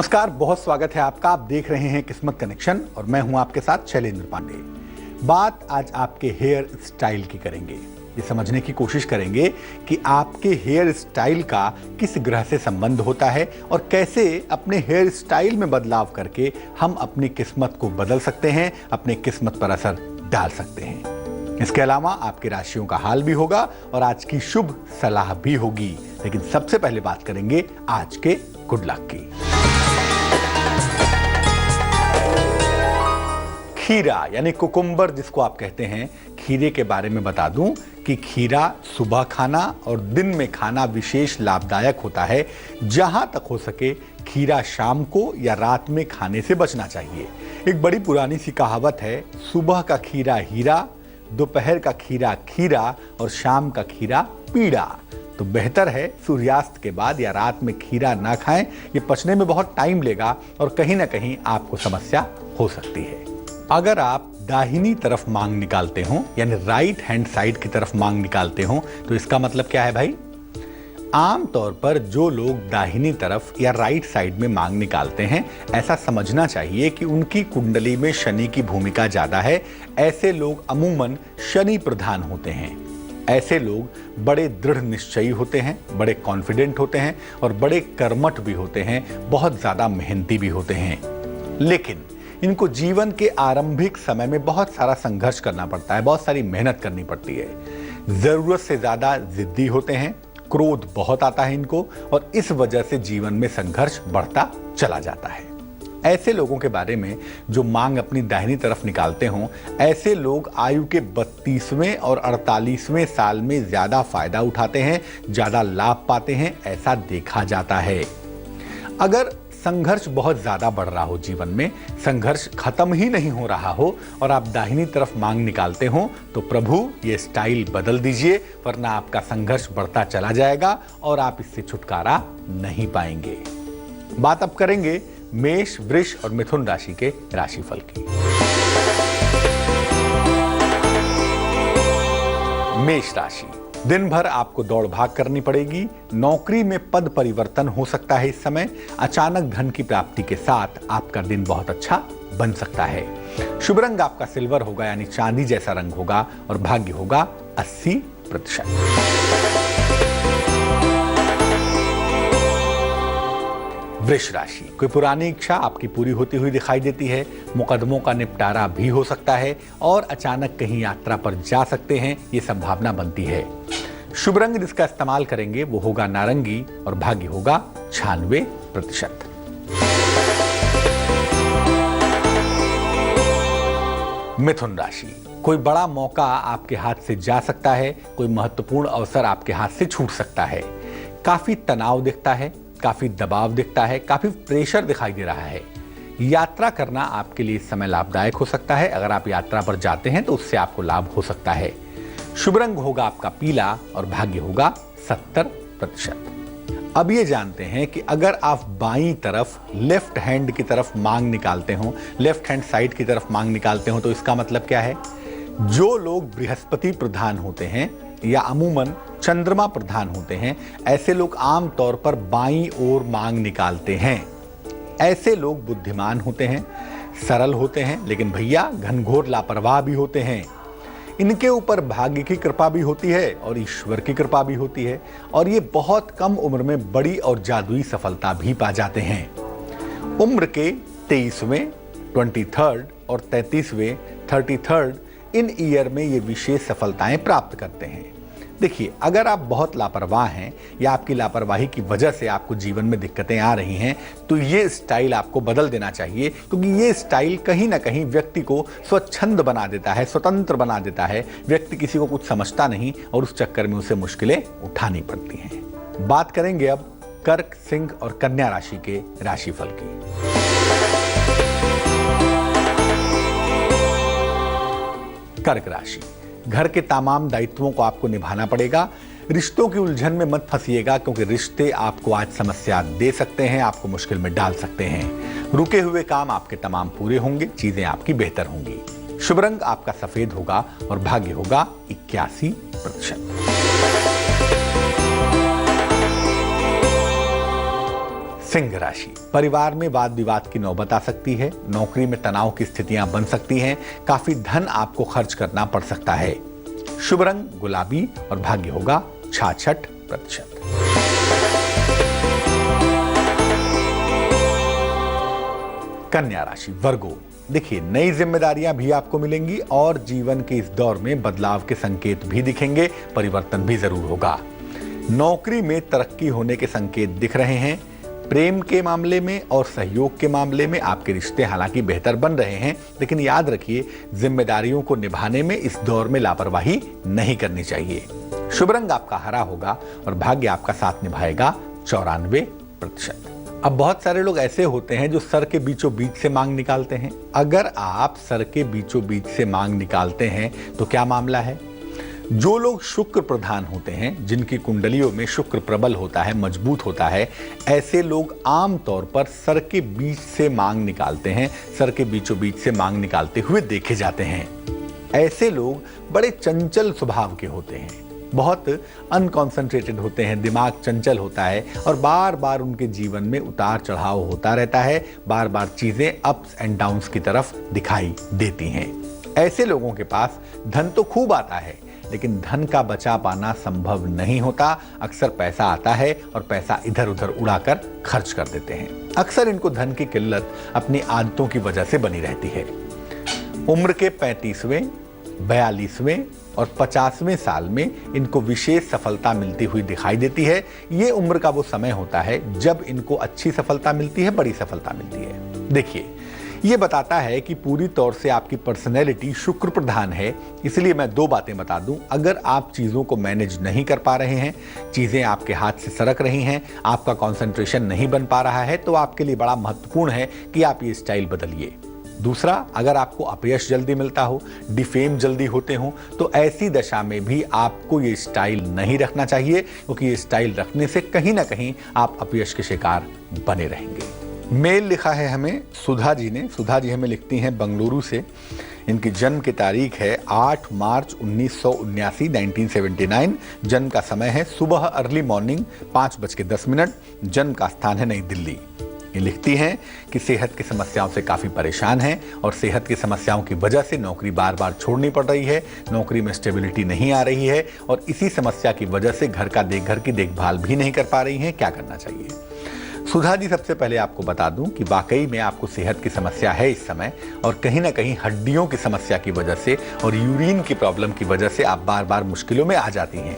नमस्कार, बहुत स्वागत है आपका। आप देख रहे हैं किस्मत कनेक्शन और मैं हूं आपके साथ शैलेंद्र पांडे। बात आज आपके हेयर स्टाइल की करेंगे। ये समझने की कोशिश करेंगे कि आपके हेयर स्टाइल का किस ग्रह से संबंध होता है और कैसे अपने हेयर स्टाइल में बदलाव करके हम अपनी किस्मत को बदल सकते हैं, अपनी किस्मत पर असर डाल सकते हैं। इसके अलावा आपकी राशियों का हाल भी होगा और आज की शुभ सलाह भी होगी। लेकिन सबसे पहले बात करेंगे आज के गुड लक की। खीरा यानी कुकुम्बर जिसको आप कहते हैं, खीरे के बारे में बता दूं कि खीरा सुबह खाना और दिन में खाना विशेष लाभदायक होता है। जहां तक हो सके खीरा शाम को या रात में खाने से बचना चाहिए। एक बड़ी पुरानी सी कहावत है, सुबह का खीरा हीरा, दोपहर का खीरा खीरा और शाम का खीरा पीड़ा। तो बेहतर है सूर्यास्त के बाद या रात में खीरा ना खाएं। ये पचने में बहुत टाइम लेगा और कहीं ना कहीं आपको समस्या हो सकती है। अगर आप दाहिनी तरफ मांग निकालते हो यानी राइट हैंड साइड की तरफ मांग निकालते हो तो इसका मतलब क्या है भाई? आमतौर पर जो लोग दाहिनी तरफ या राइट साइड में मांग निकालते हैं, ऐसा समझना चाहिए कि उनकी कुंडली में शनि की भूमिका ज्यादा है। ऐसे लोग अमूमन शनि प्रधान होते हैं। ऐसे लोग बड़े दृढ़ निश्चयी होते हैं, बड़े कॉन्फिडेंट होते हैं और बड़े कर्मठ भी होते हैं, बहुत ज्यादा मेहनती भी होते हैं। लेकिन इनको जीवन के आरंभिक समय में बहुत सारा संघर्ष करना पड़ता है, बहुत सारी मेहनत करनी पड़ती है। जरूरत से ज्यादा जिद्दी होते हैं, क्रोध बहुत आता है इनको और इस वजह से जीवन में संघर्ष बढ़ता चला जाता है। ऐसे लोगों के बारे में जो मांग अपनी दाहिनी तरफ निकालते हों, ऐसे लोग आयु के 32वें और 48वें साल में ज्यादा फायदा उठाते हैं, ज्यादा लाभ पाते हैं, ऐसा देखा जाता है। अगर संघर्ष बहुत ज्यादा बढ़ रहा हो, जीवन में संघर्ष खत्म ही नहीं हो रहा हो और आप दाहिनी तरफ मांग निकालते हो तो प्रभु ये स्टाइल बदल दीजिए, वरना आपका संघर्ष बढ़ता चला जाएगा और आप इससे छुटकारा नहीं पाएंगे। बात अब करेंगे मेष, वृष और मिथुन राशि के राशिफल की। मेष राशि, दिन भर आपको दौड़ भाग करनी पड़ेगी। नौकरी में पद परिवर्तन हो सकता है इस समय। अचानक धन की प्राप्ति के साथ आपका दिन बहुत अच्छा बन सकता है। शुभ रंग आपका सिल्वर होगा यानी चांदी जैसा रंग होगा और भाग्य होगा 80%। वृष राशि, कोई पुरानी इच्छा आपकी पूरी होती हुई दिखाई देती है। मुकदमों का निपटारा भी हो सकता है और अचानक कहीं यात्रा पर जा सकते हैं, ये संभावना बनती है। शुभ रंग जिसका इस्तेमाल करेंगे वो होगा नारंगी और भाग्य होगा 96%। मिथुन राशि, कोई बड़ा मौका आपके हाथ से जा सकता है, कोई महत्वपूर्ण अवसर आपके हाथ से छूट सकता है। काफी तनाव दिखता है, काफी दबाव दिखता है, काफी प्रेशर दिखाई दे रहा है। यात्रा करना आपके लिए इस समय लाभदायक हो सकता है। अगर आप यात्रा पर जाते हैं तो उससे आपको लाभ हो सकता है। शुभ रंग होगा आपका पीला और भाग्य होगा 70%। अब ये जानते हैं कि अगर आप बाईं तरफ लेफ्ट हैंड की तरफ मांग निकालते हो, लेफ्ट हैंड साइड की तरफ मांग निकालते हो तो इसका मतलब क्या है? जो लोग बृहस्पति प्रधान होते हैं या अमूमन चंद्रमा प्रधान होते हैं, ऐसे लोग आमतौर पर बाईं ओर मांग निकालते हैं। ऐसे लोग बुद्धिमान होते हैं, सरल होते हैं, लेकिन भैया घनघोर लापरवाह भी होते हैं। इनके ऊपर भाग्य की कृपा भी होती है और ईश्वर की कृपा भी होती है और ये बहुत कम उम्र में बड़ी और जादुई सफलता भी पा जाते हैं। उम्र के 23वें, 23rd और 33वें, 33rd इन ईयर में ये विशेष सफलताएं प्राप्त करते हैं। देखिए, अगर आप बहुत लापरवाह हैं या आपकी लापरवाही की वजह से आपको जीवन में दिक्कतें आ रही हैं तो ये स्टाइल आपको बदल देना चाहिए, क्योंकि ये स्टाइल कहीं ना कहीं व्यक्ति को स्वच्छंद बना देता है, स्वतंत्र बना देता है। व्यक्ति किसी को कुछ समझता नहीं और उस चक्कर में उसे मुश्किलें उठानी पड़ती हैं। बात करेंगे अब कर्क, सिंह और कन्या राशि के राशिफल की। कर्क राशि, घर के तमाम दायित्वों को आपको निभाना पड़ेगा। रिश्तों की उलझन में मत फंसिएगा, क्योंकि रिश्ते आपको आज समस्या दे सकते हैं, आपको मुश्किल में डाल सकते हैं। रुके हुए काम आपके तमाम पूरे होंगे, चीजें आपकी बेहतर होंगी। शुभ रंग आपका सफेद होगा और भाग्य होगा 81%। सिंह राशि, परिवार में वाद विवाद की नौबत आ सकती है। नौकरी में तनाव की स्थितियां बन सकती हैं। काफी धन आपको खर्च करना पड़ सकता है। शुभ रंग गुलाबी और भाग्य होगा 66%। कन्या राशि, वर्गो, देखिए नई जिम्मेदारियां भी आपको मिलेंगी और जीवन के इस दौर में बदलाव के संकेत भी दिखेंगे, परिवर्तन भी जरूर होगा। नौकरी में तरक्की होने के संकेत दिख रहे हैं। प्रेम के मामले में और सहयोग के मामले में आपके रिश्ते हालांकि बेहतर बन रहे हैं, लेकिन याद रखिए जिम्मेदारियों को निभाने में इस दौर में लापरवाही नहीं करनी चाहिए। शुभ रंग आपका हरा होगा और भाग्य आपका साथ निभाएगा 94%। अब बहुत सारे लोग ऐसे होते हैं जो सर के बीचों बीच से मांग निकालते हैं। अगर आप सर के बीचों बीच से मांग निकालते हैं तो क्या मामला है? जो लोग शुक्र प्रधान होते हैं, जिनकी कुंडलियों में शुक्र प्रबल होता है, मजबूत होता है, ऐसे लोग आम तौर पर सर के बीच से मांग निकालते हैं, सर के बीचों बीच से मांग निकालते हुए देखे जाते हैं। ऐसे लोग बड़े चंचल स्वभाव के होते हैं, बहुत अनकॉन्सेंट्रेटेड होते हैं, दिमाग चंचल होता है और बार बार उनके जीवन में उतार चढ़ाव होता रहता है। बार बार चीजें अप्स एंड डाउन्स की तरफ दिखाई देती हैं। ऐसे लोगों के पास धन तो खूब आता है, लेकिन धन का बचा पाना संभव नहीं होता। अक्सर पैसा आता है और पैसा इधर उधर उड़ाकर खर्च कर देते हैं। अक्सर इनको धन की किल्लत अपनी आदतों की वजह से बनी रहती है। उम्र के 35वें, 42वें और 50वें साल में इनको विशेष सफलता मिलती हुई दिखाई देती है। ये उम्र का वो समय होता है जब इनको अच्छी सफलता मिलती है, बड़ी सफलता मिलती है। देखिए, ये बताता है कि पूरी तौर से आपकी पर्सनैलिटी शुक्र प्रधान है। इसलिए मैं 2 बातें बता दूं। अगर आप चीज़ों को मैनेज नहीं कर पा रहे हैं, चीज़ें आपके हाथ से सरक रही हैं, आपका कंसंट्रेशन नहीं बन पा रहा है, तो आपके लिए बड़ा महत्वपूर्ण है कि आप ये स्टाइल बदलिए। दूसरा, अगर आपको अपयश जल्दी मिलता हो, डिफेम जल्दी होते हो, तो ऐसी दशा में भी आपको ये स्टाइल नहीं रखना चाहिए, क्योंकि ये स्टाइल रखने से कहीं ना कहीं आप अपयश के शिकार बने रहेंगे। मेल लिखा है हमें सुधा जी ने। सुधा जी हमें लिखती हैं बंगलुरु से। इनकी जन्म की तारीख है 8 मार्च 1979, 1979। जन्म का समय है सुबह अर्ली मॉर्निंग 5:10। जन्म का स्थान है नई दिल्ली। ये लिखती हैं कि सेहत की समस्याओं से काफ़ी परेशान हैं और सेहत की समस्याओं की वजह से नौकरी बार बार छोड़नी पड़ रही है, नौकरी में स्टेबिलिटी नहीं आ रही है और इसी समस्या की वजह से घर की देखभाल भी नहीं कर पा रही हैं। क्या करना चाहिए? सुधा जी, सबसे पहले आपको बता दूं कि वाकई में आपको सेहत की समस्या है इस समय, और कहीं ना कहीं हड्डियों की समस्या की वजह से और यूरिन की प्रॉब्लम की वजह से आप बार बार मुश्किलों में आ जाती हैं।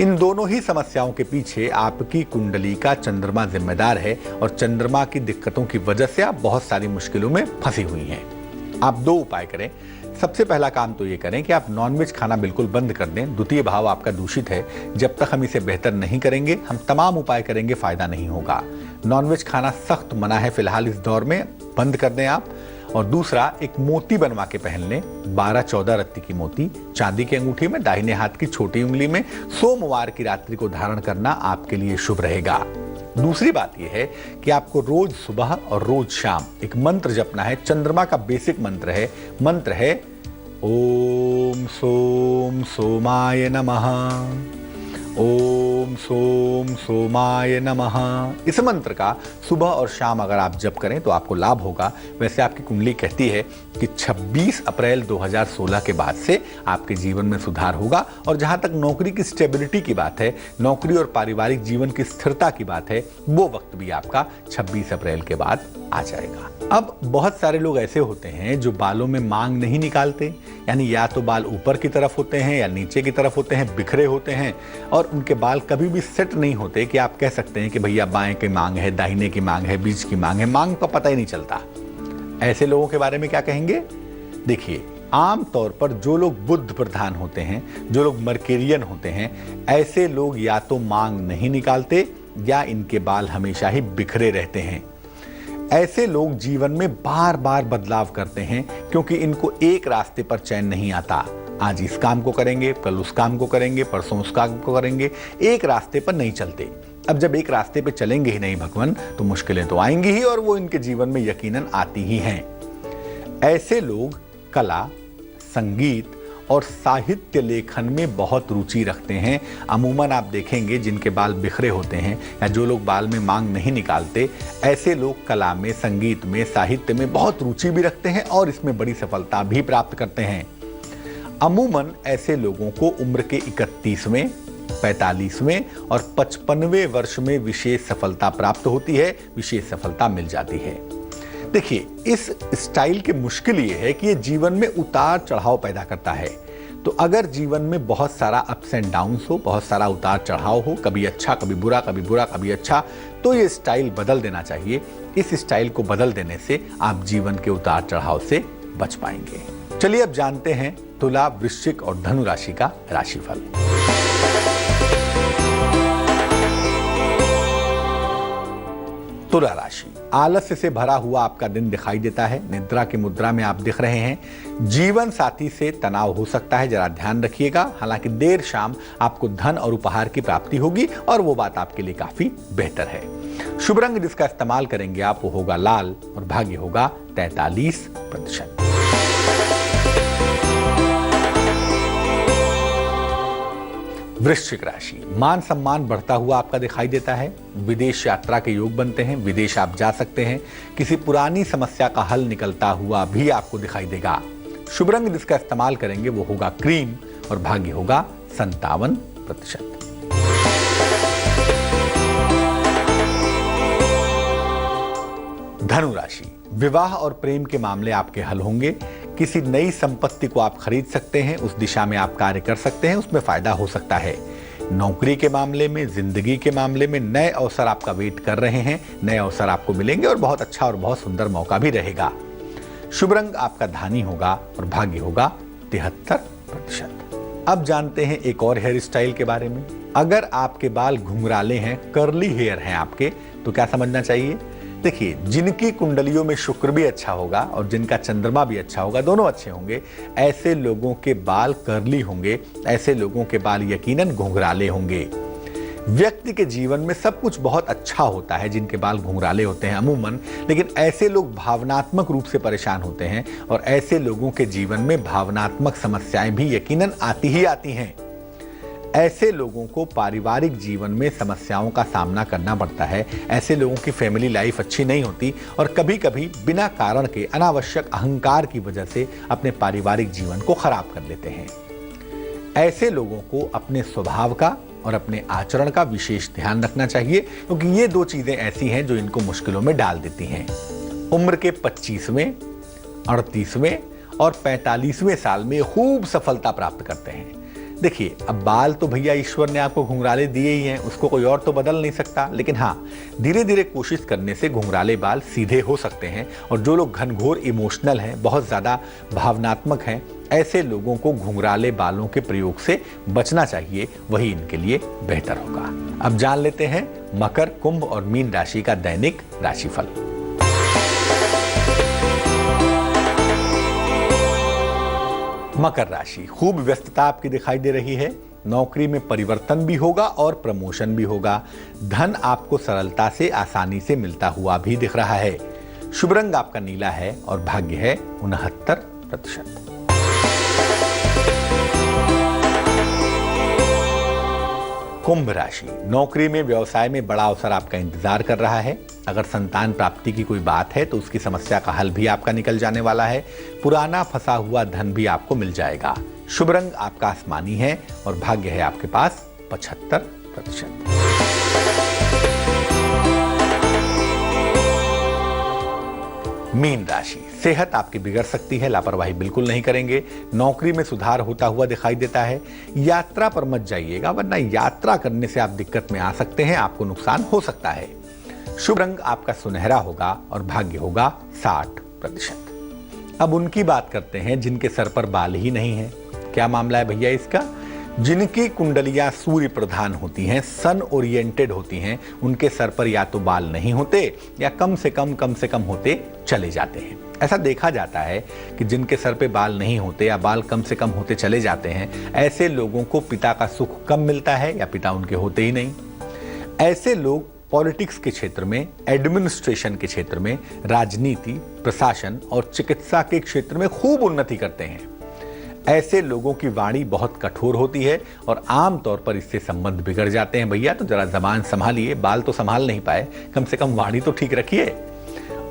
इन दोनों ही समस्याओं के पीछे आपकी कुंडली का चंद्रमा जिम्मेदार है और चंद्रमा की दिक्कतों की वजह से आप बहुत सारी मुश्किलों में फंसी हुई हैं। आप 2 उपाय करें। सबसे पहला काम तो ये करें कि आप नॉनवेज खाना बिल्कुल बंद कर दें। द्वितीय भाव आपका दूषित है। जब तक हम इसे बेहतर नहीं करेंगे, हम तमाम उपाय करेंगे, फायदा नहीं होगा। नॉनवेज खाना सख्त मना है फिलहाल इस दौर में, बंद कर दें आप। और दूसरा, एक मोती बनवा के पहन लें, 12-14 रत्ती की मोती चांदी की अंगूठी में, दाहिने हाथ की छोटी उंगली में। सोमवार की रात्रि को धारण करना आपके लिए शुभ रहेगा। दूसरी बात यह है कि आपको रोज सुबह और रोज शाम एक मंत्र जपना है। चंद्रमा का बेसिक मंत्र है ओम सोम सोमाय नमः, ओम सोम सोमाय नमः। इस मंत्र का सुबह और शाम अगर आप जप करें तो आपको लाभ होगा। वैसे आपकी कुंडली कहती है कि 26 अप्रैल 2016 के बाद से आपके जीवन में सुधार होगा। और जहां तक नौकरी की स्टेबिलिटी की बात है, नौकरी और पारिवारिक जीवन की स्थिरता की बात है, वो वक्त भी आपका 26 अप्रैल के बाद आ जाएगा। अब बहुत सारे लोग ऐसे होते हैं जो बालों में मांग नहीं निकालते, यानी या तो बाल ऊपर की तरफ होते हैं या नीचे की तरफ होते हैं, बिखरे होते हैं और उनके बाल कभी भी सेट नहीं होते कि आप कह सकते हैं कि भैया बाएं की मांग है, दाहिने की मांग है, बीच की मांग है। मांग का पता ही नहीं चलता। ऐसे लोगों के बारे में क्या कहेंगे? देखिए, आम तौर पर जो लोग बुध प्रधान होते हैं, जो लोग मर्केरियन होते हैं, ऐसे लोग या तो मांग नहीं निकालते या इनके बाल हमेशा ही बिखरे रहते हैं। ऐसे लोग जीवन में बार बार बदलाव करते हैं क्योंकि इनको एक रास्ते पर चैन नहीं आता। आज इस काम को करेंगे, कल उस काम को करेंगे, परसों उस काम को करेंगे, एक रास्ते पर नहीं चलते। अब जब एक रास्ते पे चलेंगे ही नहीं भगवान, तो मुश्किलें तो आएंगी ही और वो इनके जीवन में यकीनन आती ही हैं। ऐसे लोग कला, संगीत और साहित्य लेखन में बहुत रुचि रखते हैं। अमूमन आप देखेंगे जिनके बाल बिखरे होते हैं या जो लोग बाल में मांग नहीं निकालते, ऐसे लोग कला में, संगीत में, साहित्य में बहुत रुचि भी रखते हैं और इसमें बड़ी सफलता भी प्राप्त करते हैं। अमूमन ऐसे लोगों को उम्र के 31वें, 45वें और 55वें वर्ष में विशेष सफलता प्राप्त होती है, विशेष सफलता मिल जाती है। देखिए, इस स्टाइल की मुश्किल ये है कि ये जीवन में उतार चढ़ाव पैदा करता है। तो अगर जीवन में बहुत सारा अप्स एंड डाउन्स हो, बहुत सारा उतार चढ़ाव हो, कभी अच्छा कभी बुरा, कभी बुरा कभी अच्छा, तो ये स्टाइल बदल देना चाहिए। इस स्टाइल को बदल देने से आप जीवन के उतार चढ़ाव से बच पाएंगे। चलिए अब जानते हैं तुला, वृश्चिक और धनु राशि का राशिफल। तुला राशि, आलस्य से भरा हुआ आपका दिन दिखाई देता है। निद्रा की मुद्रा में आप दिख रहे हैं। जीवन साथी से तनाव हो सकता है, जरा ध्यान रखिएगा। हालांकि देर शाम आपको धन और उपहार की प्राप्ति होगी और वो बात आपके लिए काफी बेहतर है। शुभ रंग जिसका इस्तेमाल करेंगे आप वो होगा लाल और भाग्य होगा 43%। वृश्चिक राशि, मान सम्मान बढ़ता हुआ आपका दिखाई देता है। विदेश यात्रा के योग बनते हैं, विदेश आप जा सकते हैं। किसी पुरानी समस्या का हल निकलता हुआ भी आपको दिखाई देगा। शुभ रंग जिसका इस्तेमाल करेंगे वो होगा क्रीम और भाग्य होगा 57%। धनु राशि, विवाह और प्रेम के मामले आपके हल होंगे। किसी नई संपत्ति को आप खरीद सकते हैं, उस दिशा में आप कार्य कर सकते हैं, उसमें फायदा हो सकता है। नौकरी के मामले में, जिंदगी के मामले में नए अवसर आपका वेट कर रहे हैं। नए अवसर आपको मिलेंगे और बहुत अच्छा और बहुत सुंदर मौका भी रहेगा। शुभ रंग आपका धानी होगा और भाग्य होगा 73%। अब जानते हैं एक और हेयर स्टाइल के बारे में। अगर आपके बाल घुंघराले हैं, कर्ली हेयर हैं आपके, तो क्या समझना चाहिए? देखिए, जिनकी कुंडलियों में शुक्र भी अच्छा होगा और जिनका चंद्रमा भी अच्छा होगा, दोनों अच्छे होंगे, ऐसे लोगों के बाल कर्ली होंगे, ऐसे लोगों के बाल यकीनन घुंघराले होंगे। व्यक्ति के जीवन में सब कुछ बहुत अच्छा होता है जिनके बाल घुंघराले होते हैं अमूमन, लेकिन ऐसे लोग भावनात्मक रूप से परेशान होते हैं और ऐसे लोगों के जीवन में भावनात्मक समस्याएं भी यकीनन आती ही आती हैं। ऐसे लोगों को पारिवारिक जीवन में समस्याओं का सामना करना पड़ता है। ऐसे लोगों की फैमिली लाइफ अच्छी नहीं होती और कभी कभी बिना कारण के अनावश्यक अहंकार की वजह से अपने पारिवारिक जीवन को खराब कर लेते हैं। ऐसे लोगों को अपने स्वभाव का और अपने आचरण का विशेष ध्यान रखना चाहिए, क्योंकि ये दो चीजें ऐसी हैं जो इनको मुश्किलों में डाल देती हैं। उम्र के 25वें, 38वें और 45वें साल में खूब सफलता प्राप्त करते हैं। देखिए, अब बाल तो भैया ईश्वर ने आपको घुंघराले दिए ही हैं, उसको कोई और तो बदल नहीं सकता, लेकिन हाँ, धीरे धीरे कोशिश करने से घुंघराले बाल सीधे हो सकते हैं। और जो लोग घनघोर इमोशनल हैं, बहुत ज़्यादा भावनात्मक हैं, ऐसे लोगों को घुंघराले बालों के प्रयोग से बचना चाहिए, वही इनके लिए बेहतर होगा। अब जान लेते हैं मकर, कुंभ और मीन राशि का दैनिक राशिफल। मकर राशि, खूब व्यस्तता आपकी दिखाई दे रही है। नौकरी में परिवर्तन भी होगा और प्रमोशन भी होगा। धन आपको सरलता से, आसानी से मिलता हुआ भी दिख रहा है। शुभ रंग आपका नीला है और भाग्य है 69%। कुंभ राशि, नौकरी में, व्यवसाय में बड़ा अवसर आपका इंतजार कर रहा है। अगर संतान प्राप्ति की कोई बात है तो उसकी समस्या का हल भी आपका निकल जाने वाला है। पुराना फंसा हुआ धन भी आपको मिल जाएगा। शुभ रंग आपका आसमानी है और भाग्य है आपके पास 75%। मीन राशि, सेहत आपकी बिगड़ सकती है, लापरवाही बिल्कुल नहीं करेंगे। नौकरी में सुधार होता हुआ दिखाई देता है। यात्रा पर मत जाइएगा, वरना यात्रा करने से आप दिक्कत में आ सकते हैं, आपको नुकसान हो सकता है। शुभ रंग आपका सुनहरा होगा और भाग्य होगा 60%। अब उनकी बात करते हैं जिनके सर पर बाल ही नहीं है। क्या मामला है भैया इसका? जिनकी कुंडलियां सूर्य प्रधान होती हैं, सन ओरिएंटेड होती हैं, उनके सर पर या तो बाल नहीं होते या कम से कम होते चले जाते हैं। ऐसा देखा जाता है कि जिनके सर पे बाल नहीं होते या बाल कम से कम होते चले जाते हैं, ऐसे लोगों को पिता का सुख कम मिलता है या पिता उनके होते ही नहीं। ऐसे लोग पॉलिटिक्स के क्षेत्र में, एडमिनिस्ट्रेशन के क्षेत्र में, राजनीति, प्रशासन और चिकित्सा के क्षेत्र में खूब उन्नति करते हैं। ऐसे लोगों की वाणी बहुत कठोर होती है और आमतौर पर इससे संबंध बिगड़ जाते हैं। भैया तो जरा जबान संभालिए, बाल तो संभाल नहीं पाए, कम से कम वाणी तो ठीक रखिए।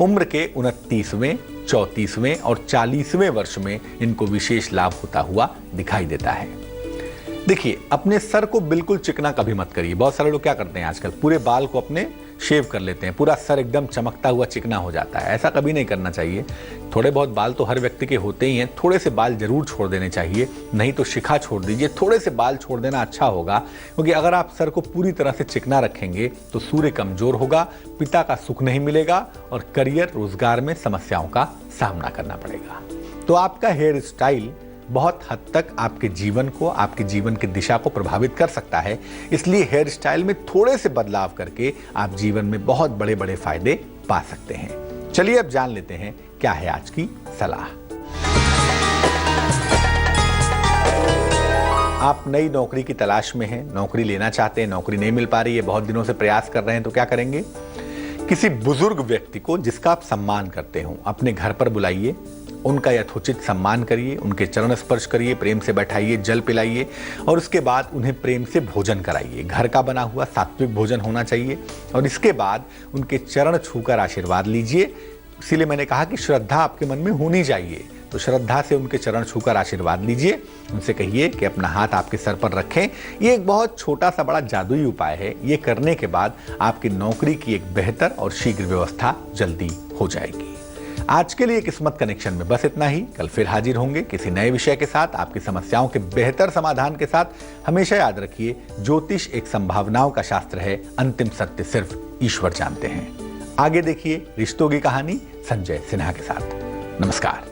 उम्र के 29वें, 34वें और 40वें वर्ष में इनको विशेष लाभ होता हुआ दिखाई देता है। देखिए, अपने सर को बिल्कुल चिकना कभी मत करिए। बहुत सारे लोग क्या करते हैं आजकल, पूरे बाल को अपने शेव कर लेते हैं, पूरा सर एकदम चमकता हुआ चिकना हो जाता है। ऐसा कभी नहीं करना चाहिए। थोड़े बहुत बाल तो हर व्यक्ति के होते ही हैं, थोड़े से बाल जरूर छोड़ देने चाहिए, नहीं तो शिखा छोड़ दीजिए। थोड़े से बाल छोड़ देना अच्छा होगा, क्योंकि अगर आप सर को पूरी तरह से चिकना रखेंगे तो सूर्य कमजोर होगा, पिता का सुख नहीं मिलेगा और करियर रोजगार में समस्याओं का सामना करना पड़ेगा। तो आपका हेयर स्टाइल बहुत हद तक आपके जीवन को, आपके जीवन की दिशा को प्रभावित कर सकता है। इसलिए हेयर स्टाइल में थोड़े से बदलाव करके आप जीवन में बहुत बड़े बड़े फायदे पा सकते हैं। चलिए अब जान लेते हैं क्या है आज की सलाह। आप नई नौकरी की तलाश में हैं, नौकरी लेना चाहते हैं, नौकरी नहीं मिल पा रही है, बहुत दिनों से प्रयास कर रहे हैं, तो क्या करेंगे? किसी बुजुर्ग व्यक्ति को जिसका आप सम्मान करते हो अपने घर पर बुलाइए, उनका यथोचित सम्मान करिए, उनके चरण स्पर्श करिए, प्रेम से बैठाइए, जल पिलाइए और उसके बाद उन्हें प्रेम से भोजन कराइए। घर का बना हुआ सात्विक भोजन होना चाहिए और इसके बाद उनके चरण छूकर आशीर्वाद लीजिए। इसीलिए मैंने कहा कि श्रद्धा आपके मन में होनी चाहिए, तो श्रद्धा से उनके चरण छूकर आशीर्वाद लीजिए। उनसे कहिए कि अपना हाथ आपके सर पर रखें। ये एक बहुत छोटा सा बड़ा जादुई उपाय है। ये करने के बाद आपकी नौकरी की एक बेहतर और शीघ्र व्यवस्था जल्दी हो जाएगी। आज के लिए किस्मत कनेक्शन में बस इतना ही। कल फिर हाजिर होंगे किसी नए विषय के साथ, आपकी समस्याओं के बेहतर समाधान के साथ। हमेशा याद रखिए, ज्योतिष एक संभावनाओं का शास्त्र है, अंतिम सत्य सिर्फ ईश्वर जानते हैं। आगे देखिए रिश्तों की कहानी संजय सिन्हा के साथ। नमस्कार।